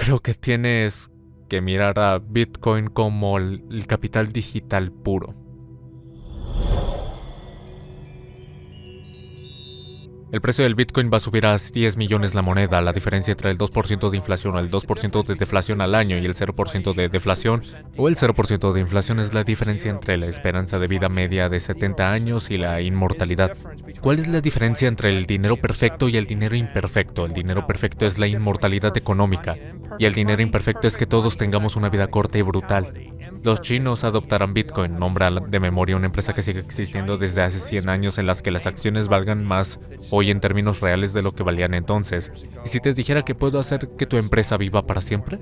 Creo que tienes que mirar a Bitcoin como el capital digital puro. El precio del Bitcoin va a subir a 10 millones la moneda. La diferencia entre el 2% de inflación o el 2% de deflación al año y el 0% de deflación o el 0% de inflación es la diferencia entre la esperanza de vida media de 70 años y la inmortalidad. ¿Cuál es la diferencia entre el dinero perfecto y el dinero imperfecto? El dinero perfecto es la inmortalidad económica y el dinero imperfecto es que todos tengamos una vida corta y brutal. Los chinos adoptarán Bitcoin, nombra de memoria una empresa que sigue existiendo desde hace 100 años en las que las acciones valgan más hoy en términos reales de lo que valían entonces. ¿Y si te dijera que puedo hacer que tu empresa viva para siempre?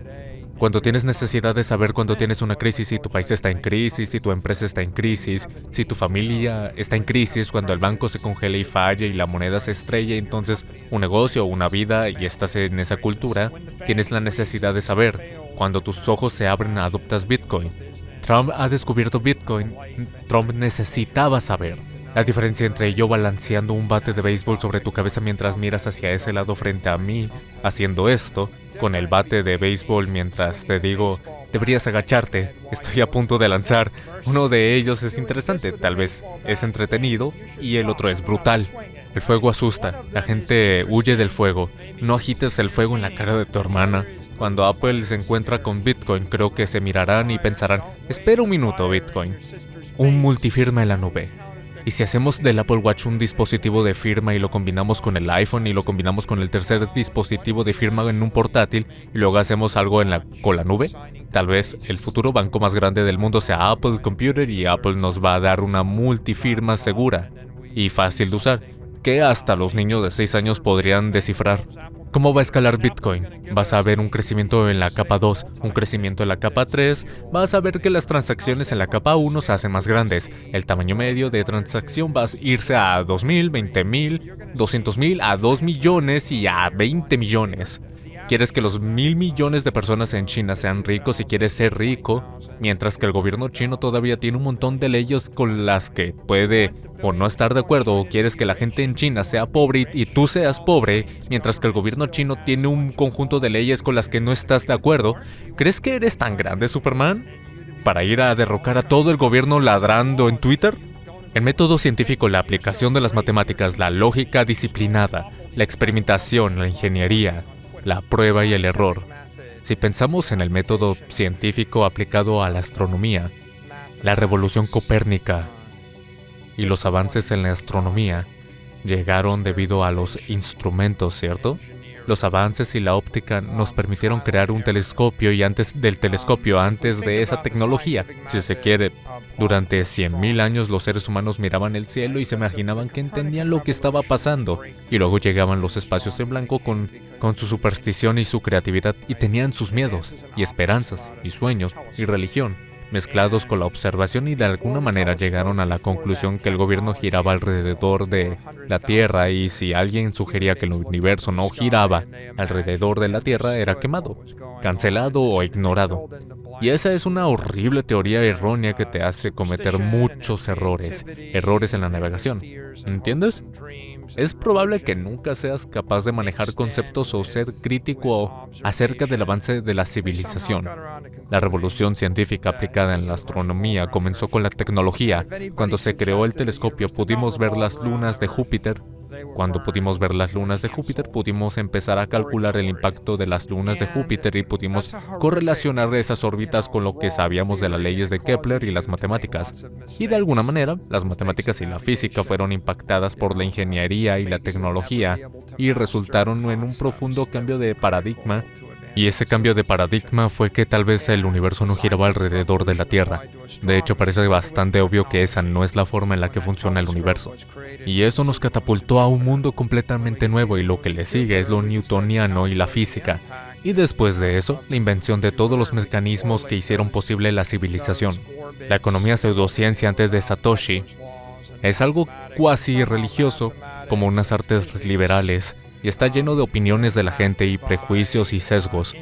Cuando tienes necesidad de saber cuando tienes una crisis, si tu país está en crisis, si tu empresa está en crisis, si tu familia está en crisis, cuando el banco se congela y falla y la moneda se estrella, entonces un negocio o una vida y estás en esa cultura, tienes la necesidad de saber. Cuando tus ojos se abren, adoptas Bitcoin. Trump ha descubierto Bitcoin. Trump necesitaba saber. La diferencia entre yo balanceando un bate de béisbol sobre tu cabeza mientras miras hacia ese lado frente a mí, haciendo esto, con el bate de béisbol mientras te digo, deberías agacharte, estoy a punto de lanzar. Uno de ellos es interesante, tal vez es entretenido, y el otro es brutal. El fuego asusta, la gente huye del fuego. No agites el fuego en la cara de tu hermana. Cuando Apple se encuentra con Bitcoin, creo que se mirarán y pensarán, espera un minuto, Bitcoin. Un multifirma en la nube. ¿Y si hacemos del Apple Watch un dispositivo de firma y lo combinamos con el iPhone y lo combinamos con el tercer dispositivo de firma en un portátil y luego hacemos algo con la nube? Tal vez el futuro banco más grande del mundo sea Apple Computer y Apple nos va a dar una multifirma segura y fácil de usar, que hasta los niños de 6 años podrían descifrar. ¿Cómo va a escalar Bitcoin? Vas a ver un crecimiento en la capa 2, un crecimiento en la capa 3, vas a ver que las transacciones en la capa 1 se hacen más grandes. El tamaño medio de transacción va a irse a 2.000, 20.000, 200.000, a 2 millones y a 20 millones. ¿Quieres que los 1.000 millones de personas en China sean ricos y quieres ser rico? Mientras que el gobierno chino todavía tiene un montón de leyes con las que puede o no estar de acuerdo, o quieres que la gente en China sea pobre y tú seas pobre, mientras que el gobierno chino tiene un conjunto de leyes con las que no estás de acuerdo. ¿Crees que eres tan grande, Superman, para ir a derrocar a todo el gobierno ladrando en Twitter? El método científico, la aplicación de las matemáticas, la lógica disciplinada, la experimentación, la ingeniería, la prueba y el error. Si pensamos en el método científico aplicado a la astronomía, la revolución copérnica y los avances en la astronomía llegaron debido a los instrumentos, ¿cierto? Los avances y la óptica nos permitieron crear un telescopio y antes del telescopio, antes de esa tecnología, si se quiere, durante 100.000 años los seres humanos miraban el cielo y se imaginaban que entendían lo que estaba pasando. Y luego llegaban los espacios en blanco con su superstición y su creatividad y tenían sus miedos y esperanzas y sueños y religión mezclados con la observación y de alguna manera llegaron a la conclusión que el gobierno giraba alrededor de la Tierra y si alguien sugería que el universo no giraba alrededor de la Tierra era quemado, cancelado o ignorado. Y esa es una horrible teoría errónea que te hace cometer muchos errores en la navegación. ¿Entiendes? Es probable que nunca seas capaz de manejar conceptos o ser crítico acerca del avance de la civilización. La revolución científica aplicada en la astronomía comenzó con la tecnología. Cuando se creó el telescopio pudimos ver las lunas de Júpiter. Cuando pudimos ver las lunas de Júpiter, pudimos empezar a calcular el impacto de las lunas de Júpiter y pudimos correlacionar esas órbitas con lo que sabíamos de las leyes de Kepler y las matemáticas. Y de alguna manera, las matemáticas y la física fueron impactadas por la ingeniería y la tecnología y resultaron en un profundo cambio de paradigma. Y ese cambio de paradigma fue que tal vez el universo no giraba alrededor de la Tierra. De hecho, parece bastante obvio que esa no es la forma en la que funciona el universo. Y eso nos catapultó a un mundo completamente nuevo y lo que le sigue es lo newtoniano y la física. Y después de eso, la invención de todos los mecanismos que hicieron posible la civilización. La economía pseudociencia antes de Satoshi es algo cuasi religioso, como unas artes liberales, y está lleno de opiniones de la gente y prejuicios y sesgos.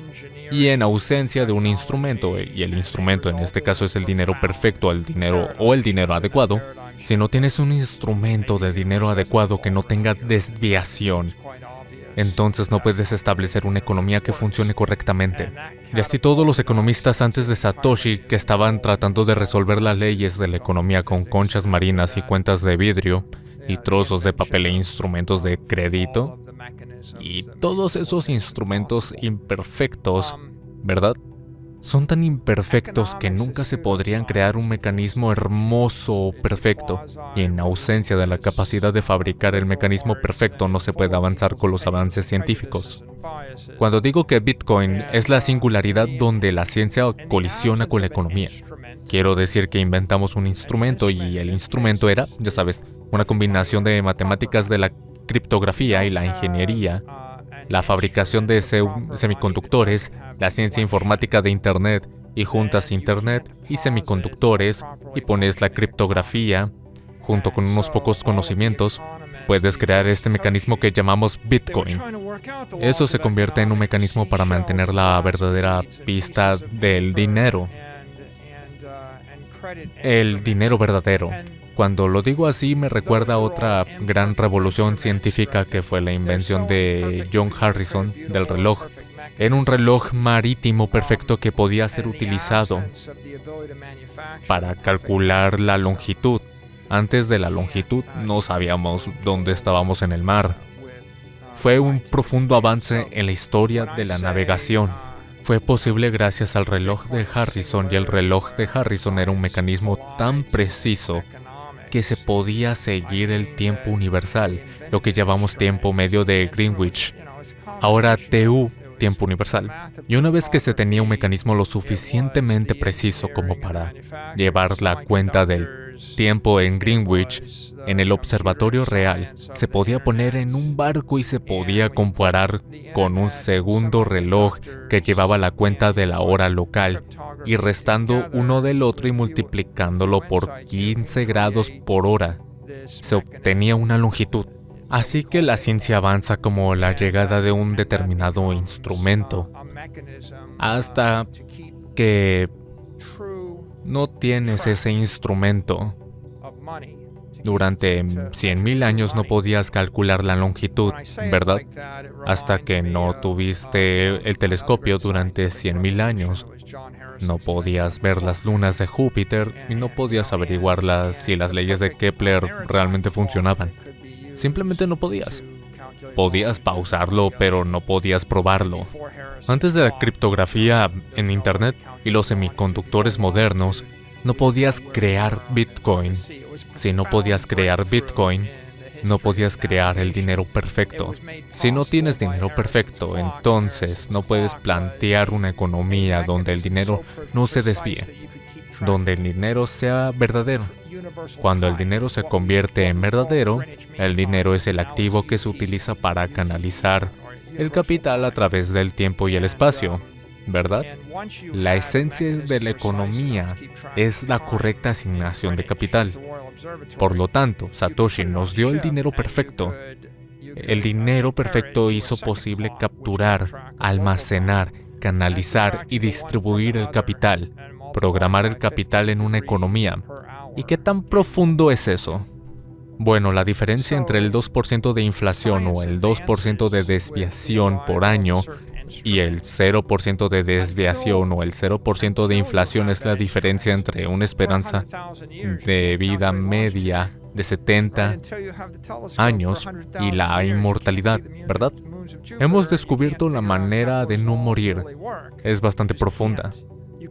Y en ausencia de un instrumento, y el instrumento en este caso es el dinero perfecto, el dinero adecuado, si no tienes un instrumento de dinero adecuado que no tenga desviación, entonces no puedes establecer una economía que funcione correctamente. Y así todos los economistas antes de Satoshi que estaban tratando de resolver las leyes de la economía con conchas marinas y cuentas de vidrio y trozos de papel e instrumentos de crédito y todos esos instrumentos imperfectos, ¿verdad? Son tan imperfectos que nunca se podrían crear un mecanismo hermoso o perfecto, y en ausencia de la capacidad de fabricar el mecanismo perfecto no se puede avanzar con los avances científicos. Cuando digo que Bitcoin es la singularidad donde la ciencia colisiona con la economía, quiero decir que inventamos un instrumento y el instrumento era, ya sabes, una combinación de matemáticas de la criptografía y la ingeniería, la fabricación de semiconductores, la ciencia informática de Internet, y juntas Internet y semiconductores y pones la criptografía, junto con unos pocos conocimientos, puedes crear este mecanismo que llamamos Bitcoin. Eso se convierte en un mecanismo para mantener la verdadera pista del dinero. El dinero verdadero. Cuando lo digo así me recuerda a otra gran revolución científica que fue la invención de John Harrison del reloj. Era un reloj marítimo perfecto que podía ser utilizado para calcular la longitud. Antes de la longitud no sabíamos dónde estábamos en el mar. Fue un profundo avance en la historia de la navegación. Fue posible gracias al reloj de Harrison, y el reloj de Harrison era un mecanismo tan preciso que se podía seguir el tiempo universal, lo que llamamos tiempo medio de Greenwich, ahora TU, tiempo universal. Y una vez que se tenía un mecanismo lo suficientemente preciso como para llevar la cuenta del tiempo en Greenwich, en el observatorio real, se podía poner en un barco y se podía comparar con un segundo reloj que llevaba la cuenta de la hora local, y restando uno del otro y multiplicándolo por 15 grados por hora, se obtenía una longitud. Así que la ciencia avanza como la llegada de un determinado instrumento, hasta que no tienes ese instrumento. Durante 100,000 años no podías calcular la longitud, ¿verdad? Hasta que no tuviste el telescopio durante 100,000 años. No podías ver las lunas de Júpiter y no podías averiguar si las leyes de Kepler realmente funcionaban. Simplemente no podías. Podías pausarlo, pero no podías probarlo. Antes de la criptografía en Internet y los semiconductores modernos, no podías crear Bitcoin. Si no podías crear Bitcoin, no podías crear el dinero perfecto. Si no tienes dinero perfecto, entonces no puedes plantear una economía donde el dinero no se desvíe, donde el dinero sea verdadero. Cuando el dinero se convierte en verdadero, el dinero es el activo que se utiliza para canalizar el capital a través del tiempo y el espacio, ¿verdad? La esencia de la economía es la correcta asignación de capital. Por lo tanto, Satoshi nos dio el dinero perfecto. El dinero perfecto hizo posible capturar, almacenar, canalizar y distribuir el capital, programar el capital en una economía. ¿Y qué tan profundo es eso? Bueno, la diferencia entre el 2% de inflación o el 2% de desviación por año y el 0% de desviación o el 0% de inflación es la diferencia entre una esperanza de vida media de 70 años y la inmortalidad, ¿verdad? Hemos descubierto la manera de no morir. Es bastante profunda.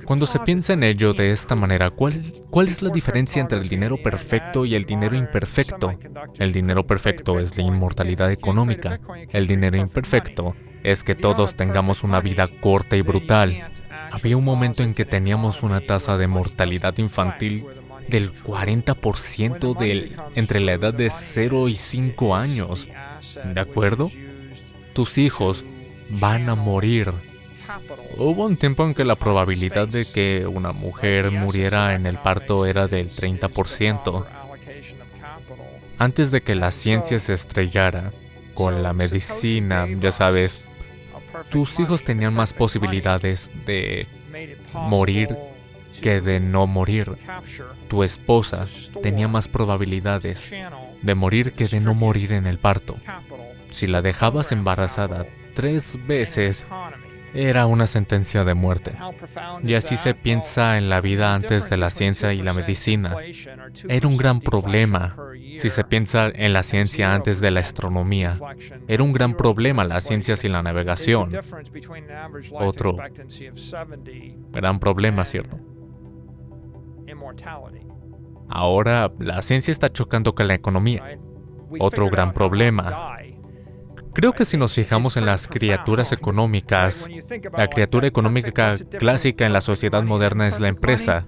Cuando se piensa en ello de esta manera, ¿cuál es la diferencia entre el dinero perfecto y el dinero imperfecto? El dinero perfecto es la inmortalidad económica. El dinero imperfecto es que todos tengamos una vida corta y brutal. Había un momento en que teníamos una tasa de mortalidad infantil del 40% entre la edad de 0 y 5 años. ¿De acuerdo? Tus hijos van a morir. Hubo un tiempo en que la probabilidad de que una mujer muriera en el parto era del 30%. Antes de que la ciencia se estrellara con la medicina, ya sabes, tus hijos tenían más posibilidades de morir que de no morir. Tu esposa tenía más probabilidades de morir que de no morir en el parto. Si la dejabas embarazada 3 veces, era una sentencia de muerte. Y así se piensa en la vida antes de la ciencia y la medicina. Era un gran problema si se piensa en la ciencia antes de la astronomía. Era un gran problema la ciencia sin la navegación. Otro gran problema, ¿cierto? Ahora la ciencia está chocando con la economía. Otro gran problema. Creo que si nos fijamos en las criaturas económicas, la criatura económica clásica en la sociedad moderna es la empresa.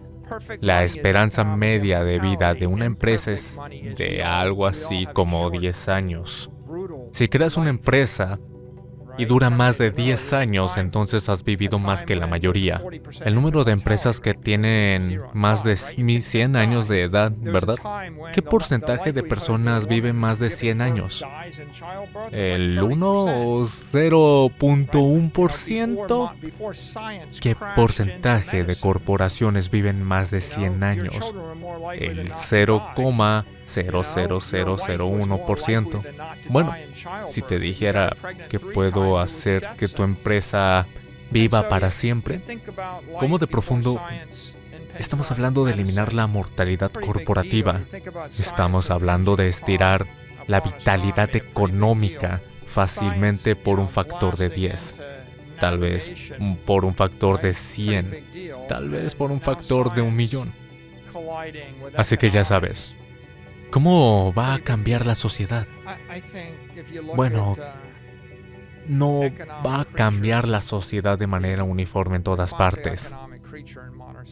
La esperanza media de vida de una empresa es de algo así como 10 años. Si creas una empresa y dura más de 10 años, entonces has vivido más que la mayoría. El número de empresas que tienen más de 100 años de edad, ¿verdad? ¿Qué porcentaje de personas viven más de 100 años? ¿El 1 o 0.1%? ¿Qué porcentaje de corporaciones viven más de 100 años? El 0,00001%. Bueno, si te dijera que puedo hacer que tu empresa viva para siempre, ¿cómo de profundo? Estamos hablando de eliminar la mortalidad corporativa. Estamos hablando de estirar la vitalidad económica fácilmente por un factor de 10. Tal vez por un factor de 100. Tal vez por un factor de 1.000.000. Así que ya sabes, ¿cómo va a cambiar la sociedad? Bueno, no va a cambiar la sociedad de manera uniforme en todas partes.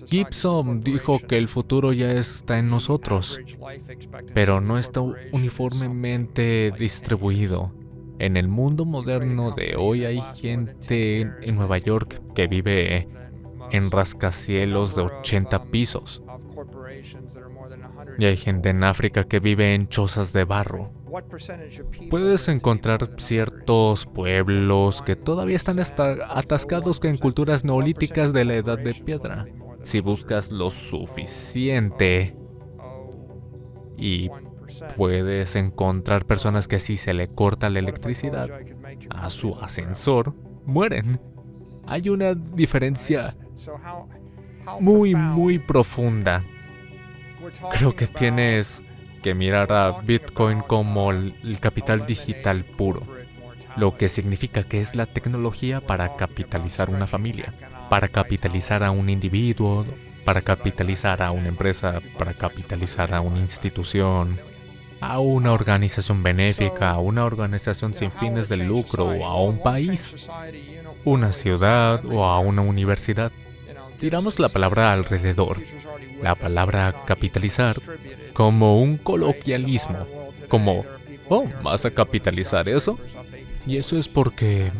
Gibson dijo que el futuro ya está en nosotros, pero no está uniformemente distribuido. En el mundo moderno de hoy hay gente en Nueva York que vive en rascacielos de 80 pisos. Y hay gente en África que vive en chozas de barro. Puedes encontrar ciertos pueblos que todavía están atascados en culturas neolíticas de la Edad de Piedra. Si buscas lo suficiente, y puedes encontrar personas que si se le corta la electricidad a su ascensor, mueren. Hay una diferencia muy profunda. Creo que tienes que mirar a Bitcoin como el capital digital puro, lo que significa que es la tecnología para capitalizar una familia, para capitalizar a un individuo, para capitalizar a una empresa, para capitalizar a una institución, a una organización benéfica, a una organización sin fines de lucro, o a un país, una ciudad o a una universidad. Tiramos la palabra alrededor, la palabra capitalizar, como un coloquialismo, como, oh, ¿vas a capitalizar eso? Y eso es porque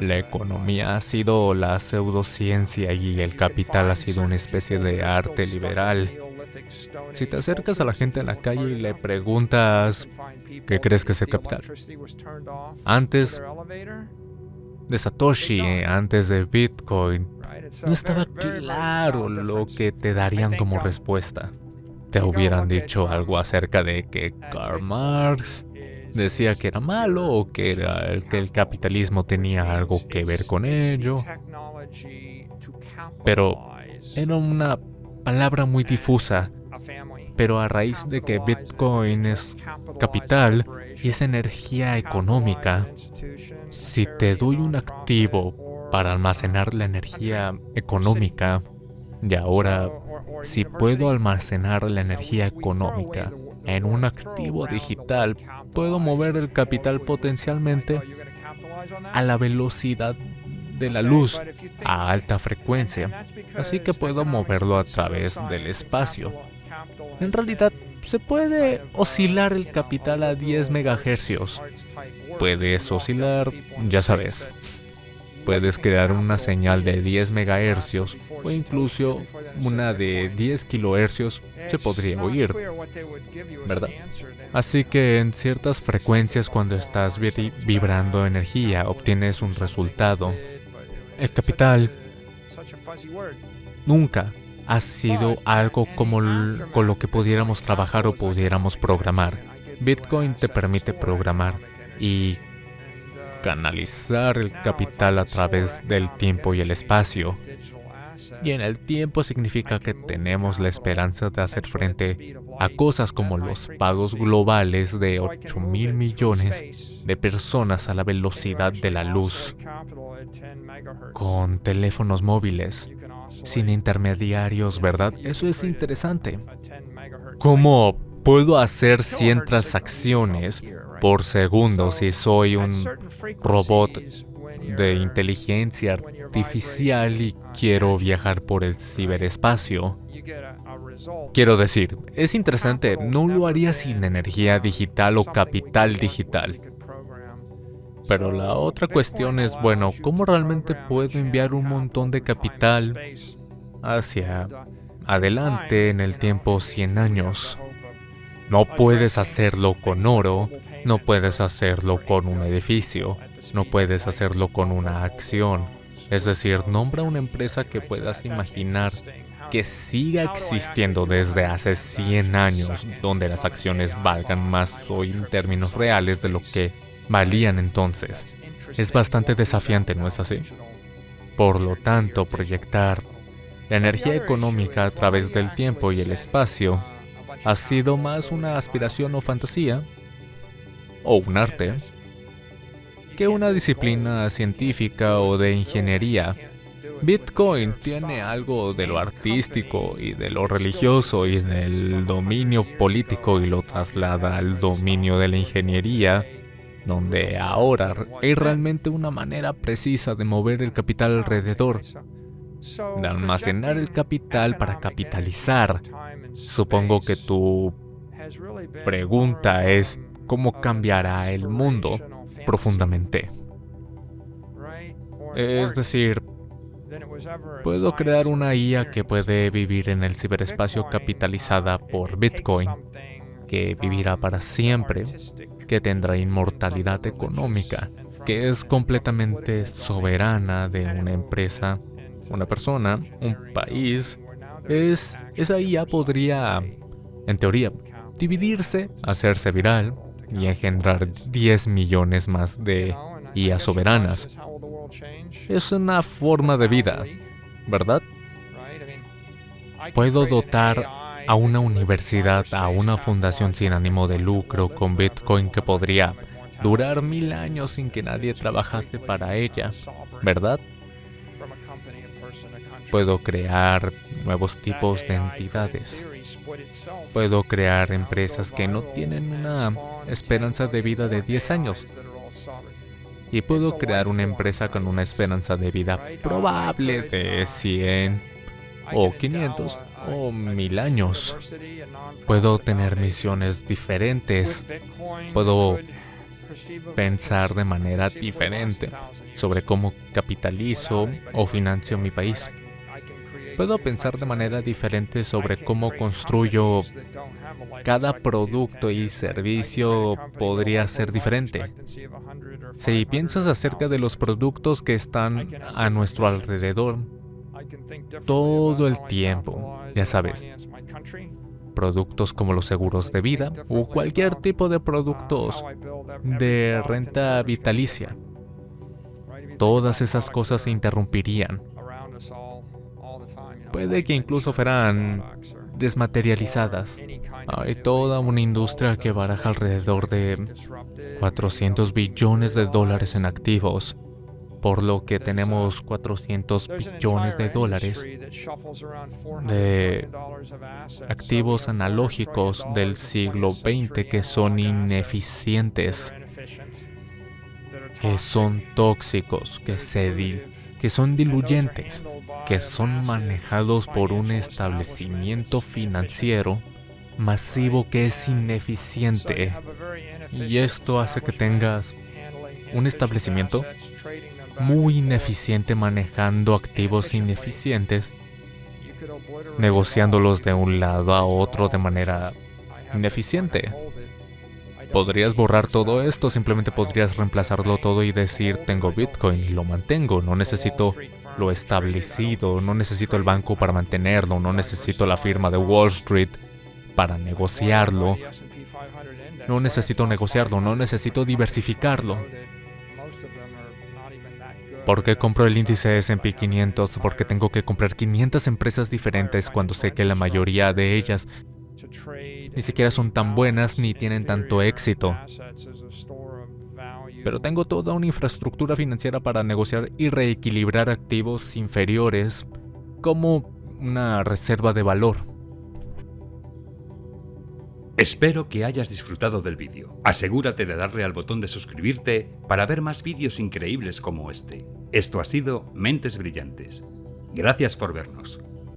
la economía ha sido la pseudociencia y el capital ha sido una especie de arte liberal. Si te acercas a la gente en la calle y le preguntas, ¿qué crees que es el capital? Antes de Satoshi, antes de Bitcoin, no estaba claro lo que te darían como respuesta. Te hubieran dicho algo acerca de que Karl Marx decía que era malo o que el capitalismo tenía algo que ver con ello. Pero era una palabra muy difusa. Pero a raíz de que Bitcoin es capital y es energía económica, si te doy un activo para almacenar la energía económica, y ahora, si puedo almacenar la energía económica en un activo digital, puedo mover el capital potencialmente a la velocidad de la luz, a alta frecuencia, así que puedo moverlo a través del espacio. En realidad, se puede oscilar el capital a 10 MHz. Puedes oscilar, ya sabes. Puedes crear una señal de 10 MHz o incluso una de 10 kHz se podría oír, ¿verdad? Así que en ciertas frecuencias cuando estás vibrando energía obtienes un resultado. El capital nunca ha sido algo como con lo que pudiéramos trabajar o pudiéramos programar. Bitcoin te permite programar y canalizar el capital a través del tiempo y el espacio. Y en el tiempo significa que tenemos la esperanza de hacer frente a cosas como los pagos globales de 8.000 millones de personas a la velocidad de la luz, con teléfonos móviles, sin intermediarios, ¿verdad? Eso es interesante. ¿Cómo puedo hacer 100 transacciones por segundo si soy un robot de inteligencia artificial y quiero viajar por el ciberespacio? Quiero decir, es interesante, no lo haría sin energía digital o capital digital. Pero la otra cuestión es, bueno, ¿cómo realmente puedo enviar un montón de capital hacia adelante en el tiempo 100 años? No puedes hacerlo con oro, no puedes hacerlo con un edificio, no puedes hacerlo con una acción. Es decir, nombra una empresa que puedas imaginar que siga existiendo desde hace 100 años, donde las acciones valgan más hoy en términos reales de lo que valían entonces. Es bastante desafiante, ¿no es así? Por lo tanto, proyectar la energía económica a través del tiempo y el espacio ha sido más una aspiración o fantasía, o un arte, que una disciplina científica o de ingeniería. Bitcoin tiene algo de lo artístico y de lo religioso y del dominio político y lo traslada al dominio de la ingeniería, donde ahora hay realmente una manera precisa de mover el capital alrededor, de almacenar el capital para capitalizar. Supongo que tu pregunta es ¿cómo cambiará el mundo profundamente? Es decir, puedo crear una IA que puede vivir en el ciberespacio capitalizada por Bitcoin, que vivirá para siempre, que tendrá inmortalidad económica, que es completamente soberana de una empresa, una persona, un país. Esa IA podría, en teoría, dividirse, hacerse viral y engendrar 10 millones más de IA soberanas. Es una forma de vida, ¿verdad? Puedo dotar a una universidad, a una fundación sin ánimo de lucro con Bitcoin que podría durar 1000 años sin que nadie trabajase para ella, ¿verdad? Puedo crear nuevos tipos de entidades. Puedo crear empresas que no tienen una esperanza de vida de 10 años. Y puedo crear una empresa con una esperanza de vida probable de 100 o 500 o 1000 años. Puedo tener misiones diferentes. Puedo pensar de manera diferente sobre cómo capitalizo o financio mi país. Puedo pensar de manera diferente sobre cómo construyo cada producto y servicio. Podría ser diferente. Si piensas acerca de los productos que están a nuestro alrededor todo el tiempo, ya sabes, productos como los seguros de vida o cualquier tipo de productos de renta vitalicia, todas esas cosas se interrumpirían. Puede que incluso fueran desmaterializadas. Hay toda una industria que baraja alrededor de 400 billones de dólares en activos, por lo que tenemos 400 billones de dólares de activos analógicos del siglo XX que son ineficientes, que son tóxicos, que son diluyentes, que son manejados por un establecimiento financiero masivo que es ineficiente. Y esto hace que tengas un establecimiento muy ineficiente manejando activos ineficientes, negociándolos de un lado a otro de manera ineficiente. Podrías borrar todo esto, simplemente podrías reemplazarlo todo y decir tengo Bitcoin y lo mantengo, no necesito lo establecido, no necesito el banco para mantenerlo, no necesito la firma de Wall Street para negociarlo, no necesito negociarlo, no necesito diversificarlo. ¿Por qué compro el índice S&P 500? Porque tengo que comprar 500 empresas diferentes cuando sé que la mayoría de ellas ni siquiera son tan buenas ni tienen tanto éxito. Pero tengo toda una infraestructura financiera para negociar y reequilibrar activos inferiores como una reserva de valor. Espero que hayas disfrutado del vídeo. Asegúrate de darle al botón de suscribirte para ver más vídeos increíbles como este. Esto ha sido Mentes Brillantes. Gracias por vernos.